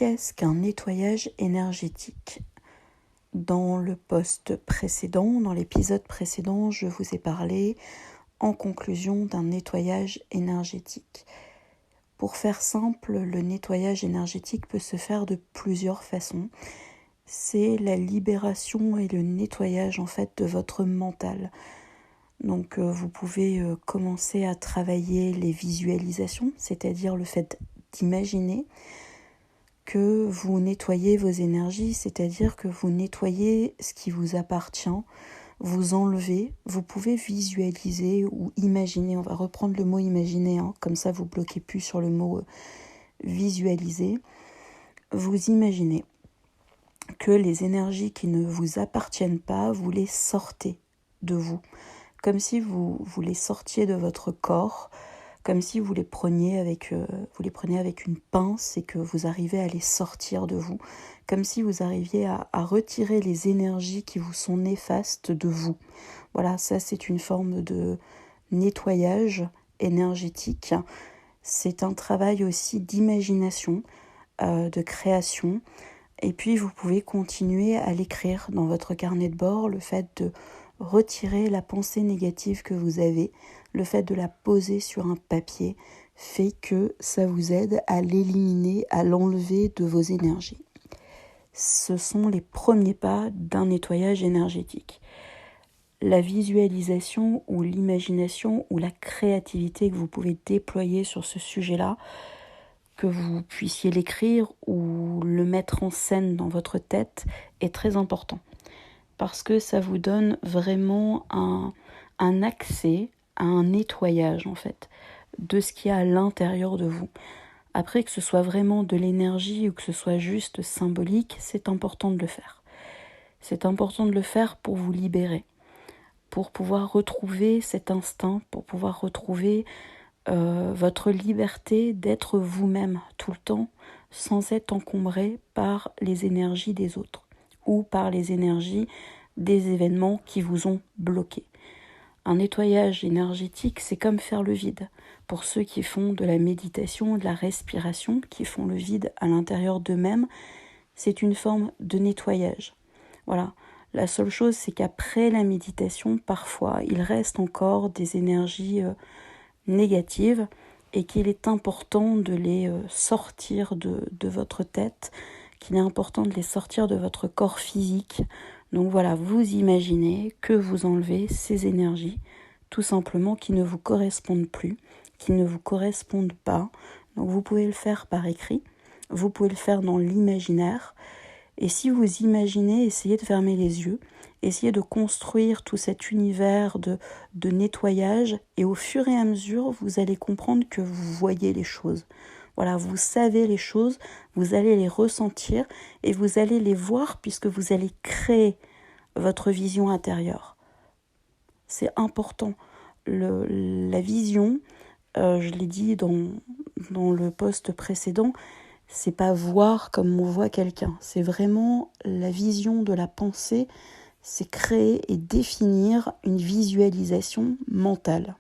Qu'est-ce qu'un nettoyage énergétique ? Dans le post précédent, dans l'épisode précédent, je vous ai parlé en conclusion d'un nettoyage énergétique. Pour faire simple, le nettoyage énergétique peut se faire de plusieurs façons. C'est la libération et le nettoyage en fait de votre mental. Donc vous pouvez commencer à travailler les visualisations, c'est-à-dire le fait d'imaginer que vous nettoyez vos énergies, c'est-à-dire que vous nettoyez ce qui vous appartient, vous enlevez, vous pouvez visualiser ou imaginer, on va reprendre le mot imaginer, comme ça vous bloquez plus sur le mot visualiser. Vous imaginez que les énergies qui ne vous appartiennent pas, vous les sortez de vous, comme si vous les sortiez de votre corps, comme si vous les preniez avec une pince et que vous arrivez à les sortir de vous, comme si vous arriviez à retirer les énergies qui vous sont néfastes de vous. Voilà, ça c'est une forme de nettoyage énergétique. C'est un travail aussi d'imagination, de création. Et puis vous pouvez continuer à l'écrire dans votre carnet de bord, le fait de retirer la pensée négative que vous avez, le fait de la poser sur un papier fait que ça vous aide à l'éliminer, à l'enlever de vos énergies. Ce sont les premiers pas d'un nettoyage énergétique. La visualisation ou l'imagination ou la créativité que vous pouvez déployer sur ce sujet-là, que vous puissiez l'écrire ou le mettre en scène dans votre tête, est très important. Parce que ça vous donne vraiment un accès à un nettoyage en fait de ce qu'il y a à l'intérieur de vous. Après, que ce soit vraiment de l'énergie ou que ce soit juste symbolique, c'est important de le faire. C'est important de le faire pour vous libérer, pour pouvoir retrouver cet instinct, pour pouvoir retrouver votre liberté d'être vous-même tout le temps, sans être encombré par les énergies des autres ou par les énergies des événements qui vous ont bloqué. Un nettoyage énergétique, c'est comme faire le vide. Pour ceux qui font de la méditation, de la respiration, qui font le vide à l'intérieur d'eux-mêmes, c'est une forme de nettoyage. Voilà. La seule chose, c'est qu'après la méditation, parfois, il reste encore des énergies négatives et qu'il est important de les sortir de votre tête, qu'il est important de les sortir de votre corps physique. Donc voilà, vous imaginez que vous enlevez ces énergies, tout simplement, qui ne vous correspondent plus, qui ne vous correspondent pas. Donc vous pouvez le faire par écrit, vous pouvez le faire dans l'imaginaire. Et si vous imaginez, essayez de fermer les yeux, essayez de construire tout cet univers de nettoyage, et au fur et à mesure, vous allez comprendre que vous voyez les choses. Voilà, vous savez les choses, vous allez les ressentir et vous allez les voir puisque vous allez créer votre vision intérieure. C'est important. La vision, je l'ai dit dans le post précédent, c'est pas voir comme on voit quelqu'un. C'est vraiment la vision de la pensée, c'est créer et définir une visualisation mentale.